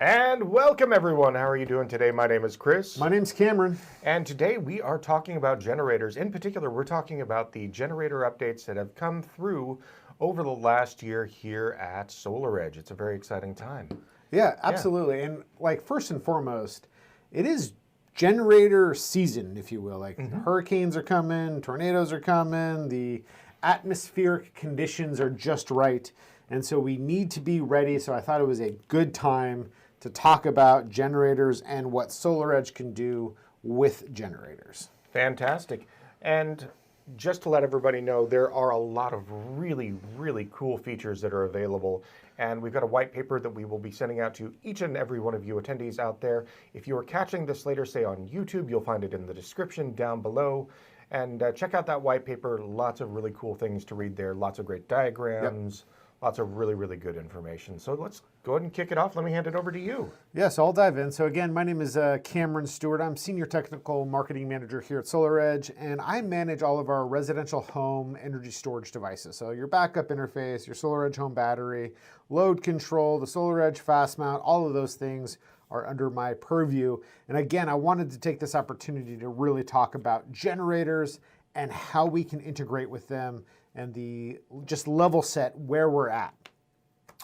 And welcome everyone. How are you doing today? My name is Chris. My name's Cameron. And today we are talking about generators. In particular, we're talking about the generator updates that have come through over the last year here at SolarEdge. It's a very exciting time. Yeah, absolutely. And like first and foremost, it is generator season, if you will. Like hurricanes are coming, tornadoes are coming, the atmospheric conditions are just right. And so we need to be ready. So I thought it was a good time to talk about generators and what SolarEdge can do with generators. Fantastic. And just to let everybody know, there are a lot of really cool features that are available. And we've got a white paper that we will be sending out to each and every one of you attendees out there. If you are catching this later, say on YouTube, you'll find it in the description down below. And check out that white paper. Lots of really cool things to read there. Lots of great diagrams. Yep. Lots of really good information. So let's go ahead and kick it off. Let me hand it over to you. Yes, I'll dive in. So again, my name is Cameron Stewart. I'm Senior Technical Marketing Manager here at SolarEdge, and I manage all of our residential home energy storage devices. So your backup interface, your SolarEdge Home battery, load control, the SolarEdge fast mount, all of those things are under my purview. And again, I wanted to take this opportunity to really talk about generators and how we can integrate with them and the just level set where we're at.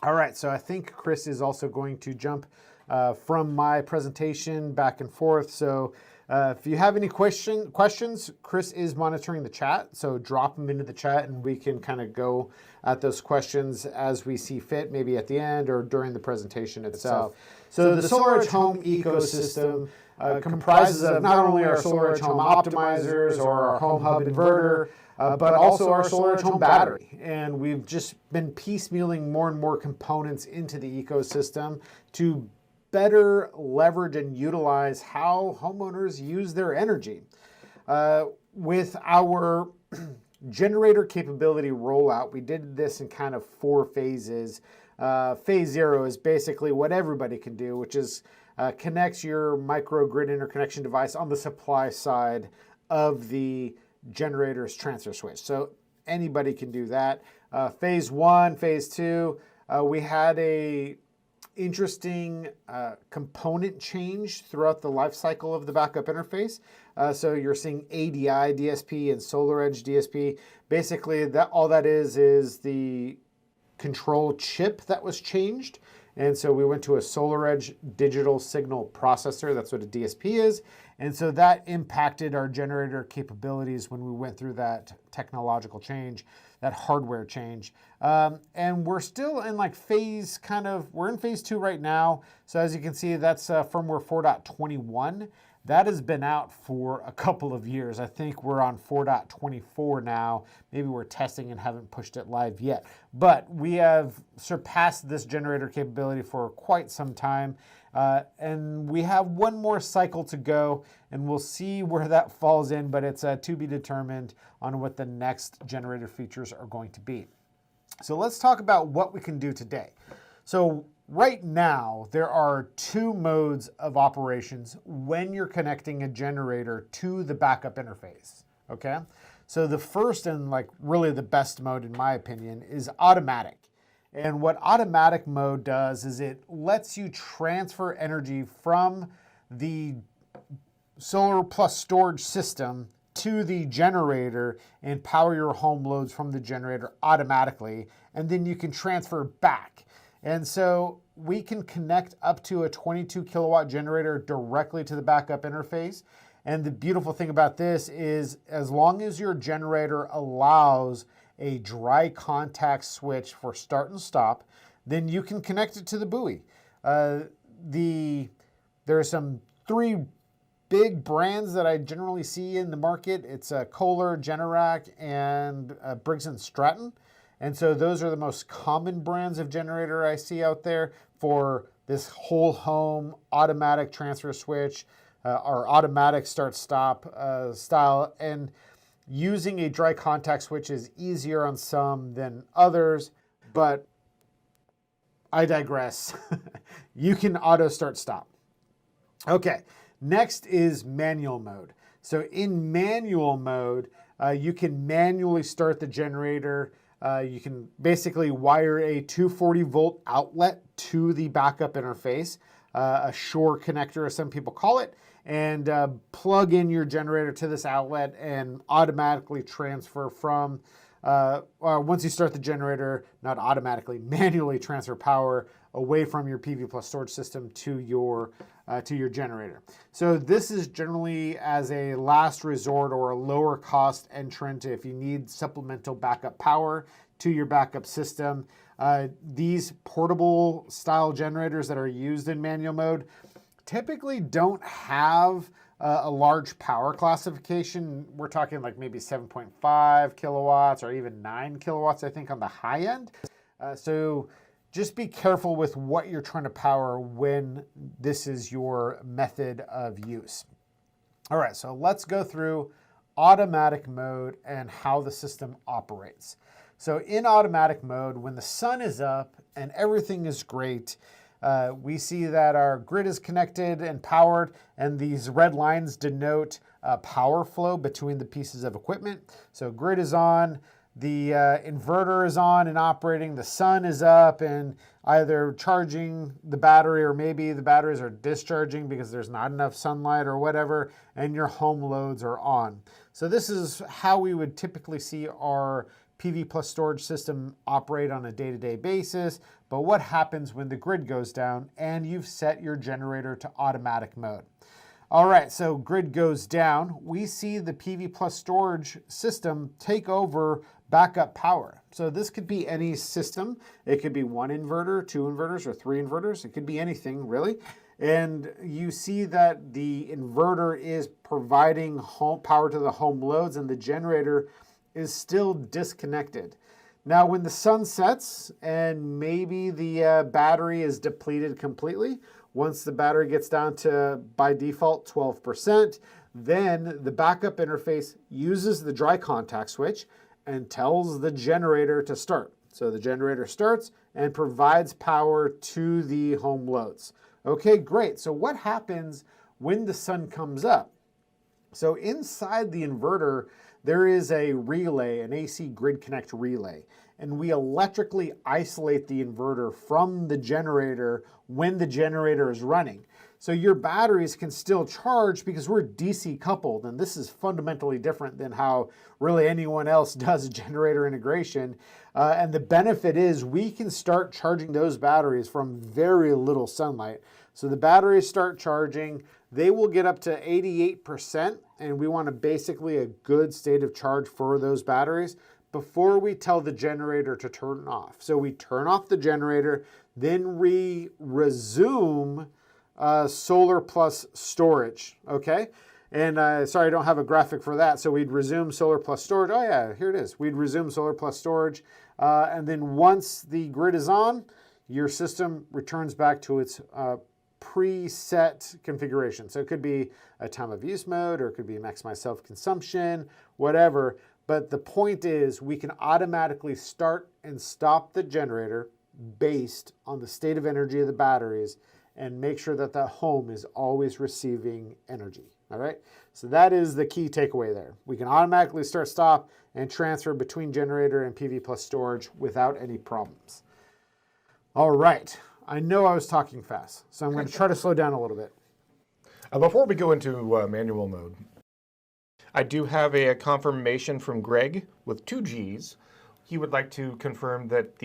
All right, so I think Chris is also going to jump from my presentation back and forth. So if you have any questions, Chris is monitoring the chat. So drop them into the chat and we can kind of go at those questions as we see fit, maybe at the end or during the presentation itself. So the SolarEdge Home ecosystem comprises of not only our SolarEdge Home optimizers or our Home Hub inverter, but also our SolarEdge Home battery. And we've just been piecemealing more and more components into the ecosystem to better leverage and utilize how homeowners use their energy. With our generator capability rollout, we did this in kind of 4 phases. Phase 0 is basically what everybody can do, which is connects your microgrid interconnection device on the supply side of the generator's transfer switch. So anybody can do that. Phase 1, phase 2, we had a interesting component change throughout the life cycle of the backup interface. So you're seeing ADI DSP and SolarEdge DSP. Basically, all that is the control chip that was changed. And so we went to a SolarEdge digital signal processor. That's what a DSP is. And so that impacted our generator capabilities when we went through that technological change, that hardware change. And we're still in like we're in phase 2 right now. So as you can see, that's firmware 4.21. That has been out for a couple of years. I think we're on 4.24 now. Maybe we're testing and haven't pushed it live yet. But we have surpassed this generator capability for quite some time. And we have one more cycle to go, and we'll see where that falls in, but it's to be determined on what the next generator features are going to be. So let's talk about what we can do today. So right now, there are 2 modes of operations when you're connecting a generator to the backup interface, okay? So the first and like really the best mode, in my opinion, is automatic. And what automatic mode does is it lets you transfer energy from the solar plus storage system to the generator and power your home loads from the generator automatically, and then you can transfer back. And so we can connect up to a 22 kilowatt generator directly to the backup interface. And the beautiful thing about this is as long as your generator allows a dry contact switch for start and stop, then you can connect it to the buoy. There are some 3 big brands that I generally see in the market. It's Kohler, Generac, and Briggs & Stratton. And so those are the most common brands of generator I see out there for this whole home automatic transfer switch or automatic start-stop style. And using a dry contact switch is easier on some than others, but I digress. You can auto start-stop. Okay, next is manual mode. So in manual mode, you can manually start the generator You can basically wire a 240 volt outlet to the backup interface, a Shore connector, as some people call it, and plug in your generator to this outlet and automatically transfer from, once you start the generator, not automatically, manually transfer power away from your PV plus storage system to your generator. So this is generally as a last resort or a lower cost entrant if you need supplemental backup power to your backup system. These portable style generators that are used in manual mode typically don't have a large power classification. We're talking like maybe 7.5 kilowatts or even 9 kilowatts, I think, on the high end. So just be careful with what you're trying to power when this is your method of use. All right, so let's go through automatic mode and how the system operates. So in automatic mode, when the sun is up and everything is great, we see that our grid is connected and powered, and these red lines denote power flow between the pieces of equipment. So grid is on, the inverter is on and operating, the sun is up and either charging the battery or maybe the batteries are discharging because there's not enough sunlight or whatever, and your home loads are on. So this is how we would typically see our PV plus storage system operate on a day-to-day basis. But what happens when the grid goes down and you've set your generator to automatic mode? All right, so grid goes down. We see the PV plus storage system take over backup power. So this could be any system. It could be one inverter, two inverters, or three inverters. It could be anything, really. And you see that the inverter is providing home power to the home loads and the generator is still disconnected. Now, when the sun sets and maybe the battery is depleted completely, once the battery gets down to, by default, 12%, then the backup interface uses the dry contact switch and tells the generator to start. So the generator starts and provides power to the home loads. Okay, great. So what happens when the sun comes up? So inside the inverter, there is a relay, an AC grid connect relay, and we electrically isolate the inverter from the generator when the generator is running. So your batteries can still charge because we're DC coupled, and this is fundamentally different than how really anyone else does generator integration. And the benefit is we can start charging those batteries from very little sunlight. So the batteries start charging, they will get up to 88%, and we want basically a good state of charge for those batteries before we tell the generator to turn off. So we turn off the generator, then we resume solar plus storage, okay? And sorry, I don't have a graphic for that. So we'd resume solar plus storage. Oh yeah, here it is. We'd resume solar plus storage. And then once the grid is on, your system returns back to its preset configuration. So it could be a time of use mode, or it could be maximize self-consumption, whatever. But the point is we can automatically start and stop the generator based on the state of energy of the batteries and make sure that the home is always receiving energy. All right, so that is the key takeaway there. We can automatically start, stop, and transfer between generator and PV plus storage without any problems. All right, I know I was talking fast, so I'm going to try to slow down a little bit. Before we go into manual mode, I do have a confirmation from Greg with 2 Gs. He would like to confirm that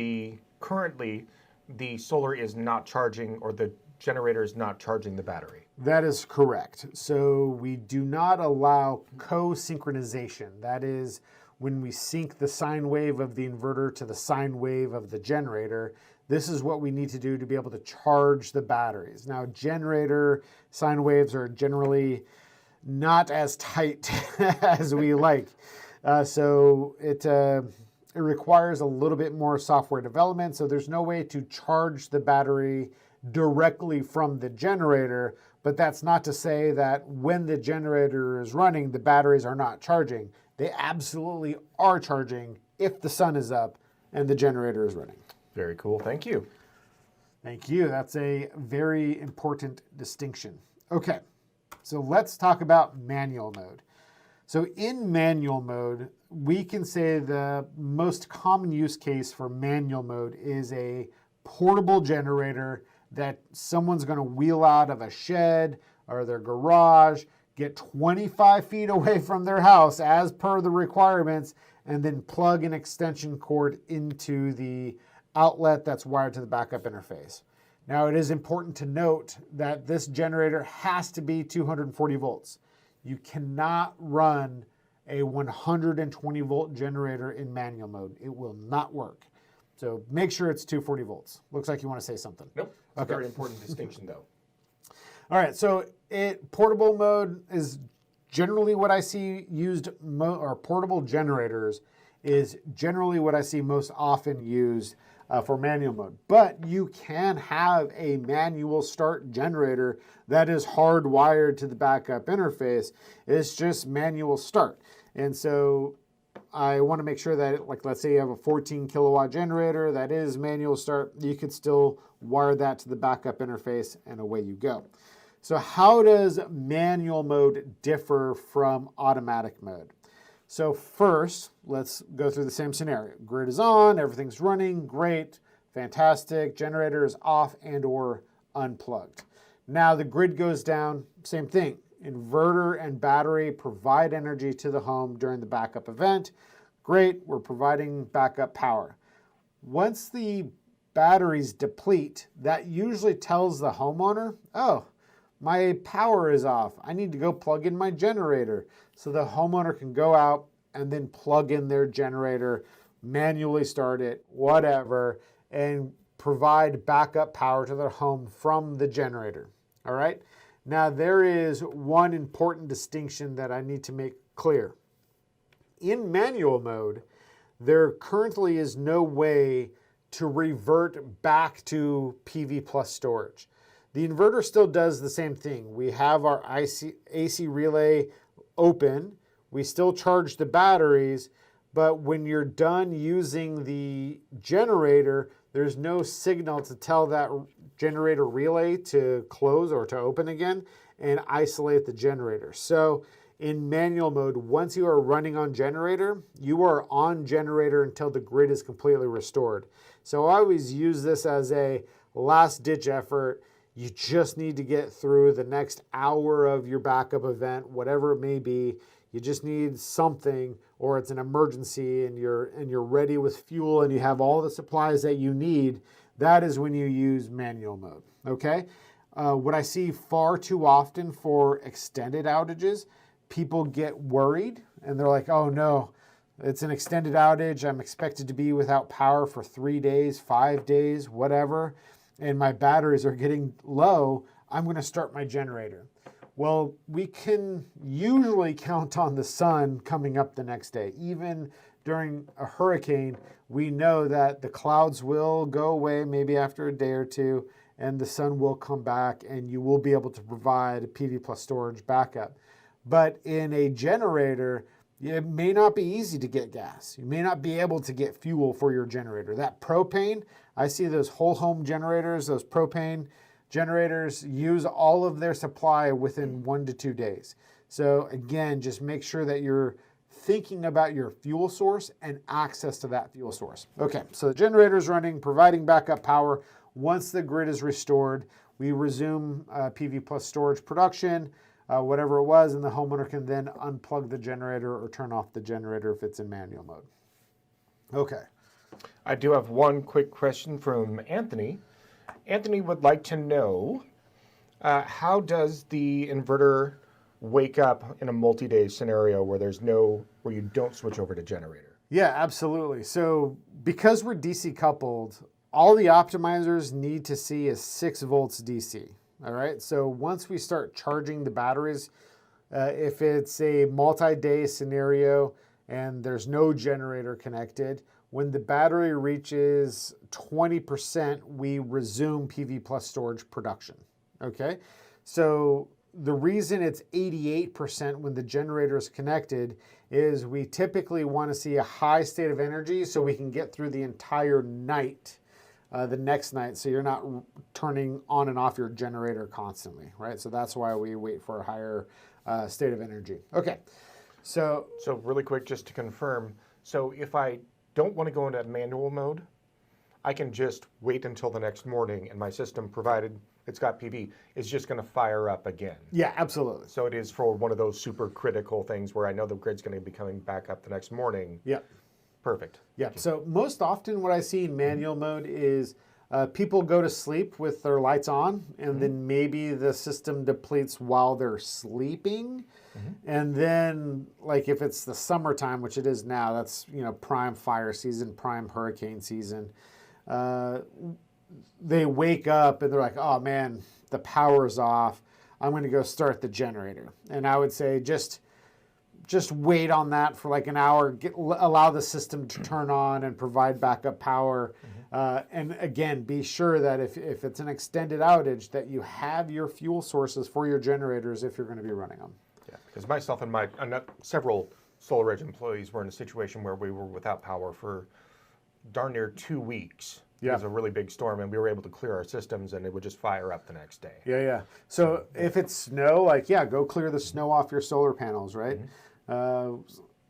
currently the solar is not charging, or the generator is not charging the battery. That is correct. So we do not allow co-synchronization. That is when we sync the sine wave of the inverter to the sine wave of the generator. This is what we need to do to be able to charge the batteries. Now, generator sine waves are generally not as tight as we like. So it requires a little bit more software development. So there's no way to charge the battery directly from the generator, but that's not to say that when the generator is running, the batteries are not charging. They absolutely are charging if the sun is up and the generator is running. Very cool, thank you. Thank you, that's a very important distinction. Okay, so let's talk about manual mode. So in manual mode, we can say the most common use case for manual mode is a portable generator that someone's going to wheel out of a shed or their garage, get 25 feet away from their house as per the requirements, and then plug an extension cord into the outlet that's wired to the backup interface. Now, it is important to note that this generator has to be 240 volts. You cannot run a 120 volt generator in manual mode. It will not work. So make sure it's 240 volts. Looks like you want to say something. Nope. It's a very important distinction, though. All right, so portable mode is generally what I see used, or portable generators is generally what I see most often used for manual mode. But you can have a manual start generator that is hardwired to the backup interface. It's just manual start. And so I want to make sure that, like, let's say you have a 14 kilowatt generator that is manual start, you could still wire that to the backup interface and away you go. So how does manual mode differ from automatic mode? So first, let's go through the same scenario. Grid is on, everything's running, great, fantastic. Generator is off and or unplugged. Now the grid goes down, same thing. Inverter and battery provide energy to the home during the backup event. Great, we're providing backup power. Once the batteries deplete, that usually tells the homeowner, oh, my power is off. I need to go plug in my generator. So the homeowner can go out and then plug in their generator, manually start it, whatever, and provide backup power to their home from the generator. All right? Now, there is one important distinction that I need to make clear. In manual mode, there currently is no way to revert back to PV plus storage. The inverter still does the same thing. We have our AC relay open. We still charge the batteries, but when you're done using the generator, there's no signal to tell that generator relay to close or to open again and isolate the generator. So in manual mode, once you are running on generator, you are on generator until the grid is completely restored. So I always use this as a last-ditch effort. You just need to get through the next hour of your backup event, whatever it may be. You just need something, or it's an emergency and you're ready with fuel and you have all the supplies that you need. That is when you use manual mode, okay? What I see far too often for extended outages, people get worried and they're like, oh no, it's an extended outage. I'm expected to be without power for 3 days, 5 days, whatever, and my batteries are getting low. I'm going to start my generator. Well, we can usually count on the sun coming up the next day. Even during a hurricane, we know that the clouds will go away maybe after a day or two, and the sun will come back, and you will be able to provide a PV plus storage backup. But in a generator, it may not be easy to get gas. You may not be able to get fuel for your generator. That propane, I see those whole home generators, those propane generators use all of their supply within 1 to 2 days. So again, just make sure that you're thinking about your fuel source and access to that fuel source. Okay, so the generator is running, providing backup power. Once the grid is restored, we resume PV plus storage production, whatever it was, and the homeowner can then unplug the generator or turn off the generator if it's in manual mode. Okay. I do have one quick question from Anthony. Anthony would like to know, how does the inverter wake up in a multi-day scenario where you don't switch over to generator? Yeah, absolutely. So because we're DC coupled, all the optimizers need to see is 6 volts DC. All right. So once we start charging the batteries, if it's a multi-day scenario and there's no generator connected, when the battery reaches 20%, we resume PV plus storage production, okay? So the reason it's 88% when the generator is connected is we typically want to see a high state of energy so we can get through the entire night, the next night, so you're not turning on and off your generator constantly, right? So that's why we wait for a higher state of energy. Okay. So really quick, just to confirm, so if I don't want to go into manual mode, I can just wait until the next morning and my system, provided it's got PV, is just going to fire up again. yeah, absolutely. So it is for one of those super critical things where I know the grid's going to be coming back up the next morning. Yeah. Perfect. Yeah. So most often what I see in manual mode is people go to sleep with their lights on, and then maybe the system depletes while they're sleeping. And then, like if it's the summertime, which it is now, that's, you know, prime fire season, prime hurricane season. They wake up and they're like, oh man, the power's off. I'm going to go start the generator. And I would say just wait on that for like an hour, allow the system to turn on and provide backup power. And again, be sure that if it's an extended outage, that you have your fuel sources for your generators if you're going to be running them. Yeah, because myself and several SolarEdge employees were in a situation where we were without power for darn near 2 weeks. Yeah. It was a really big storm, and we were able to clear our systems, and it would just fire up the next day. Yeah, yeah. So if it's snow, like, yeah, go clear the snow off your solar panels, right?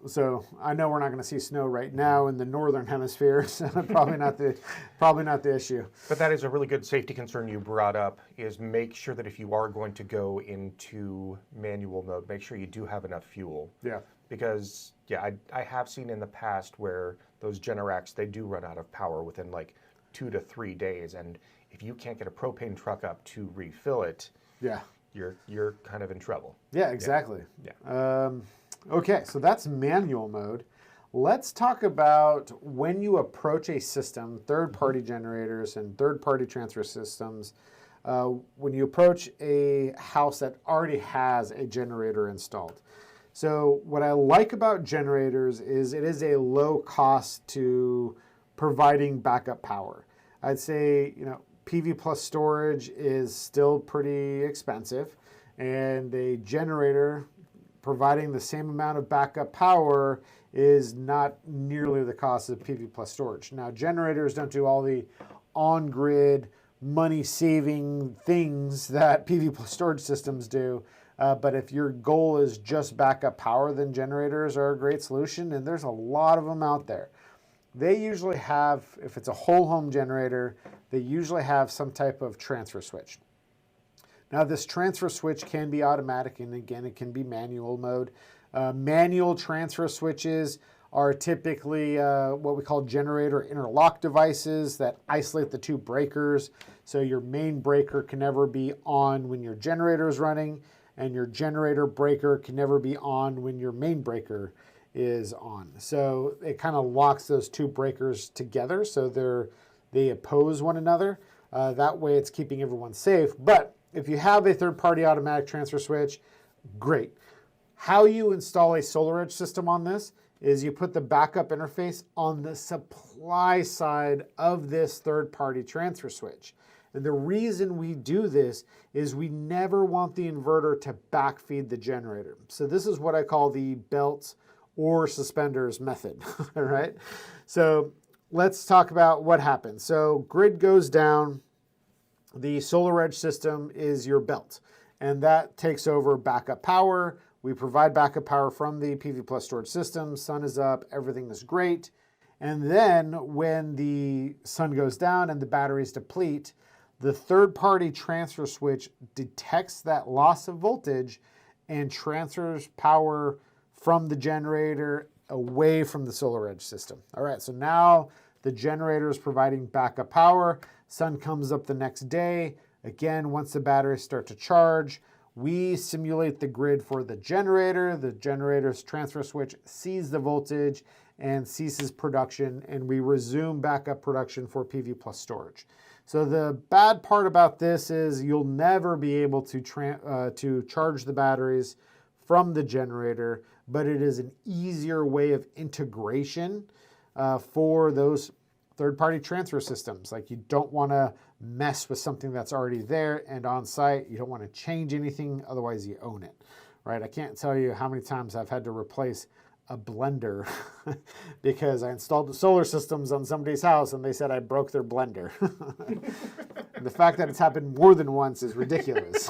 So I know we're not going to see snow right now in the northern hemisphere, so probably not the issue. But that is a really good safety concern you brought up, is make sure that if you are going to go into manual mode, make sure you do have enough fuel. Yeah. Because, yeah, I have seen in the past where those Generacs, they do run out of power within like 2 to 3 days, and if you can't get a propane truck up to refill it, Yeah. you're kind of in trouble. Yeah, exactly. Yeah. Okay, so that's manual mode. Let's talk about when you approach a system, third-party generators and third-party transfer systems, when you approach a house that already has a generator installed. So what I like about generators is it is a low cost to providing backup power. I'd say, you know, PV plus storage is still pretty expensive, and a generator providing the same amount of backup power is not nearly the cost of PV plus storage. Now, generators don't do all the on-grid, money-saving things that PV plus storage systems do. But if your goal is just backup power, then generators are a great solution, and there's a lot of them out there. They usually have, if it's a whole home generator, they usually have some type of transfer switch. Now, this transfer switch can be automatic, and again, it can be manual mode. Manual transfer switches are typically what we call generator interlock devices that isolate the two breakers. So your main breaker can never be on when your generator is running, and your generator breaker can never be on when your main breaker is on. So it kind of locks those two breakers together, so they oppose one another. That way it's keeping everyone safe. But if you have a third-party automatic transfer switch, great. How you install a SolarEdge system on this is you put the backup interface on the supply side of this third-party transfer switch. And the reason we do this is we never want the inverter to backfeed the generator. So this is what I call the belt or suspenders method, all right? So let's talk about what happens. So grid goes down. The SolarEdge system is your belt, and that takes over backup power. We provide backup power from the PV plus storage system. Sun is up, everything is great. And then when the sun goes down and the batteries deplete, the third-party transfer switch detects that loss of voltage and transfers power from the generator away from the SolarEdge system. All right, so now the generator is providing backup power. Sun comes up the next day. Again, once the batteries start to charge, we simulate the grid for the generator. The generator's transfer switch sees the voltage and ceases production, and we resume backup production for PV plus storage. So the bad part about this is you'll never be able to charge the batteries from the generator, but it is an easier way of integration for those third-party transfer systems. Like, you don't want to mess with something that's already there and on site. You don't want to change anything, otherwise you own it, right? I can't tell you how many times I've had to replace a blender because I installed the solar systems on somebody's house and they said I broke their blender. And the fact that it's happened more than once is ridiculous.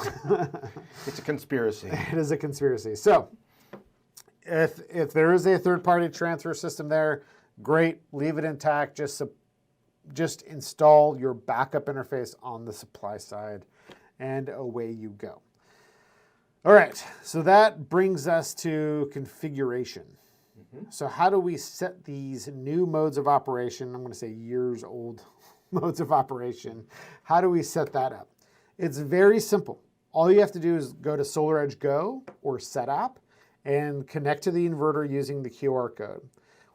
It's a conspiracy. It is a conspiracy. So If there is a third-party transfer system there, great, leave it intact. Just install your backup interface on the supply side, and away you go. All right, so that brings us to configuration. So how do we set these new modes of operation? I'm going to say years old modes of operation. How do we set that up? It's very simple. All you have to do is go to SolarEdge Go or Set App and connect to the inverter using the QR code.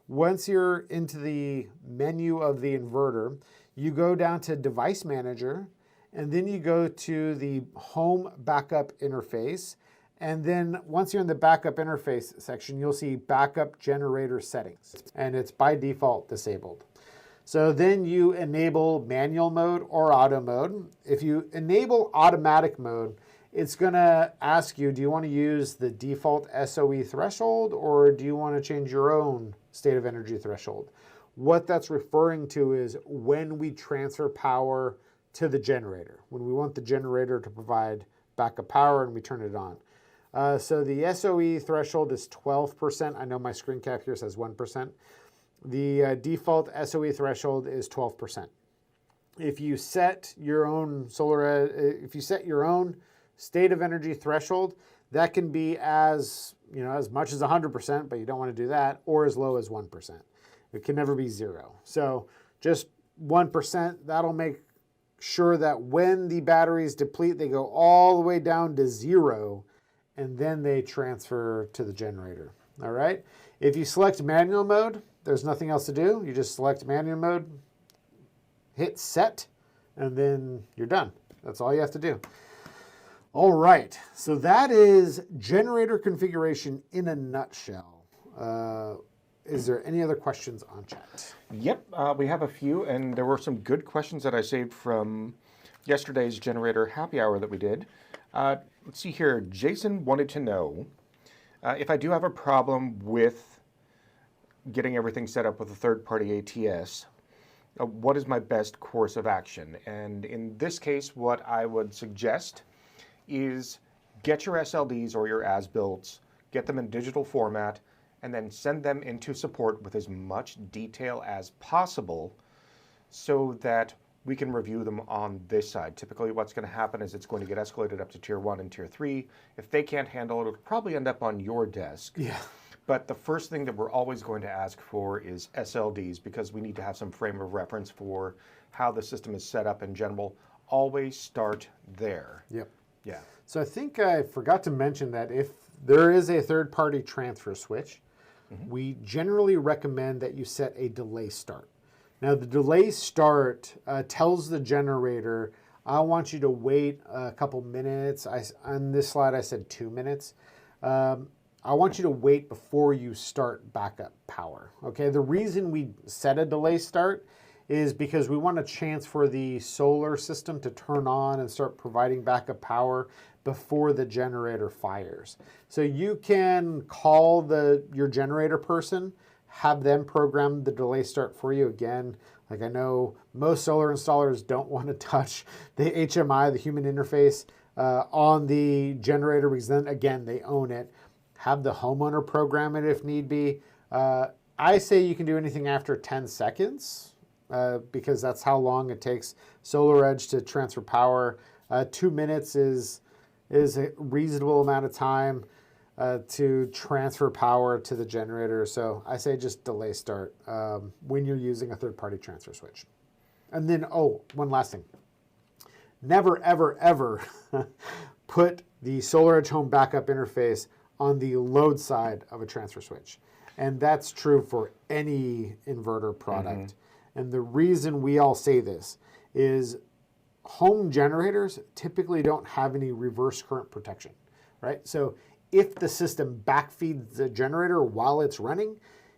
Once you're into the menu of the inverter, you go down to Device Manager, and then you go to the Home Backup Interface. And then once you're in the Backup Interface section, you'll see Backup Generator Settings, and it's by default disabled. So then you enable manual mode or auto mode. If you enable automatic mode, it's going to ask you, do you want to use the default SOE threshold, or do you want to change your own state of energy threshold? What that's referring to is when we transfer power to the generator, when we want the generator to provide backup power and we turn it on. So the SOE threshold is 12%. I know my screen cap here says 1%. The default SOE threshold is 12%. If you set your own if you set your own state of energy threshold, that can be as much as 100%, but you don't want to do that, or as low as 1%. It can never be 0. So just 1%, that'll make sure that when the batteries deplete, they go all the way down to 0, and then they transfer to the generator. All right. If you select manual mode, there's nothing else to do. You just select manual mode, hit set, and then you're done. That's all you have to do. All right. So that is generator configuration in a nutshell. Is there any other questions on chat? Yep, we have a few, and there were some good questions that I saved from yesterday's generator happy hour that we did. Let's see here. Jason wanted to know if I do have a problem with getting everything set up with a third-party ATS, what is my best course of action? And in this case, what I would suggest is get your SLDs or your as-builts, get them in digital format, and then send them into support with as much detail as possible so that we can review them on this side. Typically what's going to happen is it's going to get escalated up to tier 1 and tier 3. If they can't handle it, it'll probably end up on your desk. Yeah. But the first thing that we're always going to ask for is SLDs, because we need to have some frame of reference for how the system is set up in general. Always start there. Yep. Yeah. So I think I forgot to mention that if there is a third-party transfer switch, we generally recommend that you set a delay start. Now, the delay start tells the generator, I want you to wait a couple minutes. On this slide, I said 2 minutes. I want you to wait before you start backup power. Okay, the reason we set a delay start is because we want a chance for the solar system to turn on and start providing backup power before the generator fires. So you can call your generator person, have them program the delay start for you. Again, like I know most solar installers don't want to touch the HMI, the human interface, on the generator, because then again, they own it. Have the homeowner program it if need be. I say you can do anything after 10 seconds because that's how long it takes SolarEdge to transfer power. 2 minutes is a reasonable amount of time to transfer power to the generator. So I say just delay start when you're using a third-party transfer switch. And then, one last thing. Never, ever, ever put the SolarEdge Home backup interface on the load side of a transfer switch. And that's true for any inverter product. And the reason we all say this is home generators typically don't have any reverse current protection, right? So if the system backfeeds the generator while it's running,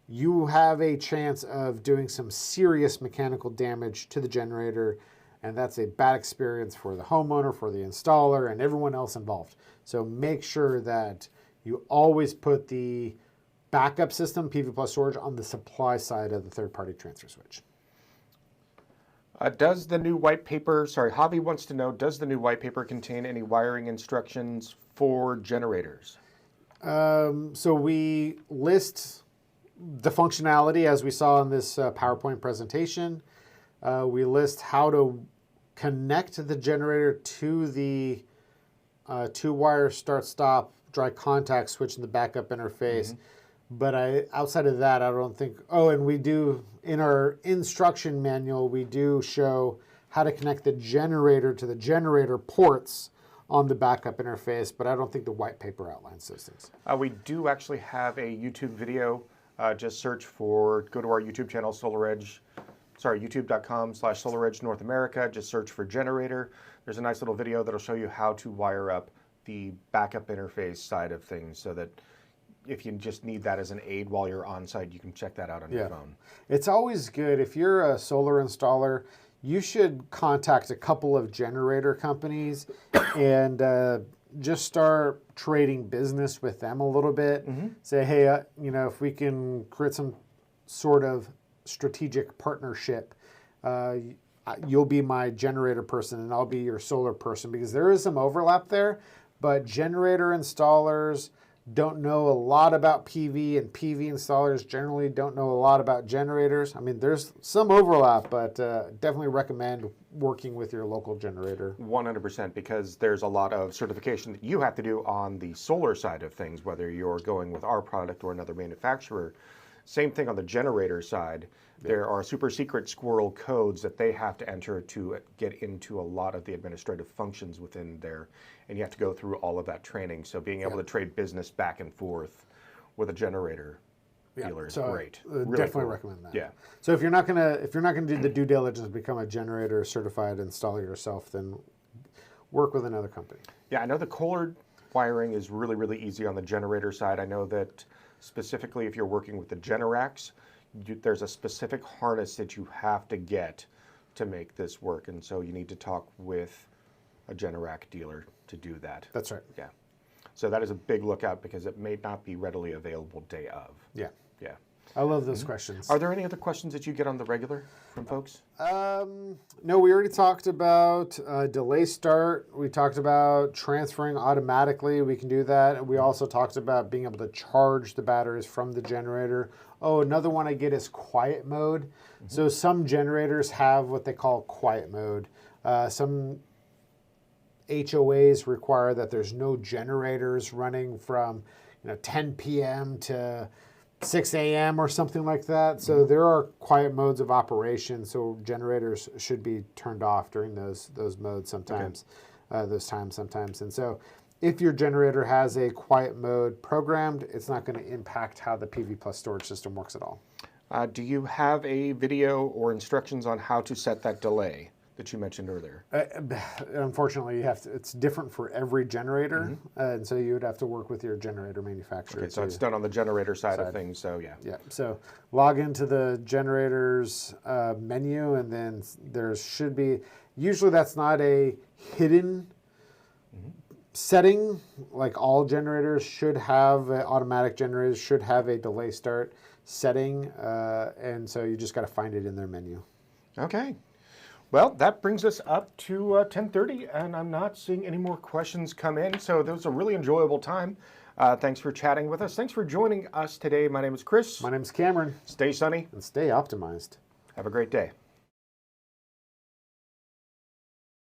you have a chance of doing some serious mechanical damage to the generator, and that's a bad experience for the homeowner, for the installer, and everyone else involved. So make sure that you always put the backup system, PV plus storage, on the supply side of the third-party transfer switch. Does the new white paper, Javi wants to know, does the new white paper contain any wiring instructions for generators? So we list the functionality as we saw in this PowerPoint presentation. We list how to connect the generator to the two-wire start-stop dry contact switch in the backup interface. But outside of that, I don't think. Oh, and we do in our instruction manual, we do show how to connect the generator to the generator ports on the backup interface, but I don't think the white paper outlines those things. We do actually have a YouTube video. Just search for, go to our YouTube channel, youtube.com/SolarEdge North America. Just search for generator. There's a nice little video that'll show you how to wire up the backup interface side of things so that if you just need that as an aid while you're on site, you can check that out on your phone. It's always good. If you're a solar installer, you should contact a couple of generator companies and just start trading business with them a little bit. Say, hey, if we can create some sort of strategic partnership, you'll be my generator person and I'll be your solar person, because there is some overlap there, but generator installers don't know a lot about PV, and PV installers generally don't know a lot about generators. I mean, there's some overlap, but definitely recommend working with your local generator. 100%, because there's a lot of certification that you have to do on the solar side of things, whether you're going with our product or another manufacturer. Same thing on the generator side. There are super secret squirrel codes that they have to enter to get into a lot of the administrative functions within there, and you have to go through all of that training. So being able to trade business back and forth with a generator dealer is great. Really Definitely cool. recommend that. Yeah. So if you're not gonna do the due diligence to become a generator certified installer yourself, then work with another company. Yeah, I know the cord wiring is really, really easy on the generator side. I know that specifically if you're working with the Generacs, there's a specific harness that you have to get to make this work, and so you need to talk with a Generac dealer to do that. That's right. Yeah. So that is a big lookout, because it may not be readily available day of. Yeah. Yeah. I love those questions. Are there any other questions that you get on the regular from folks? No, we already talked about delay start. We talked about transferring automatically. We can do that. And we also talked about being able to charge the batteries from the generator. Oh, another one I get is quiet mode. So some generators have what they call quiet mode. Some HOAs require that there's no generators running from 10 p.m. to 6 a.m. or something like that. So there are quiet modes of operation. So generators should be turned off during those modes sometimes, those times sometimes. And so if your generator has a quiet mode programmed, it's not going to impact how the PV Plus storage system works at all. Do you have a video or instructions on how to set that delay that you mentioned earlier? Unfortunately, it's different for every generator, and so you would have to work with your generator manufacturer. Okay, so it's done on the generator side of things, so yeah. Yeah, so log into the generator's menu, and then there should be, usually that's not a hidden setting. Like all generators should have, automatic generators should have a delay start setting, and so you just got to find it in their menu. Okay. Well, that brings us up to 10:30, and I'm not seeing any more questions come in, so that was a really enjoyable time. Thanks for chatting with us. Thanks for joining us today. My name is Chris. My name is Cameron. Stay sunny. And stay optimized. Have a great day.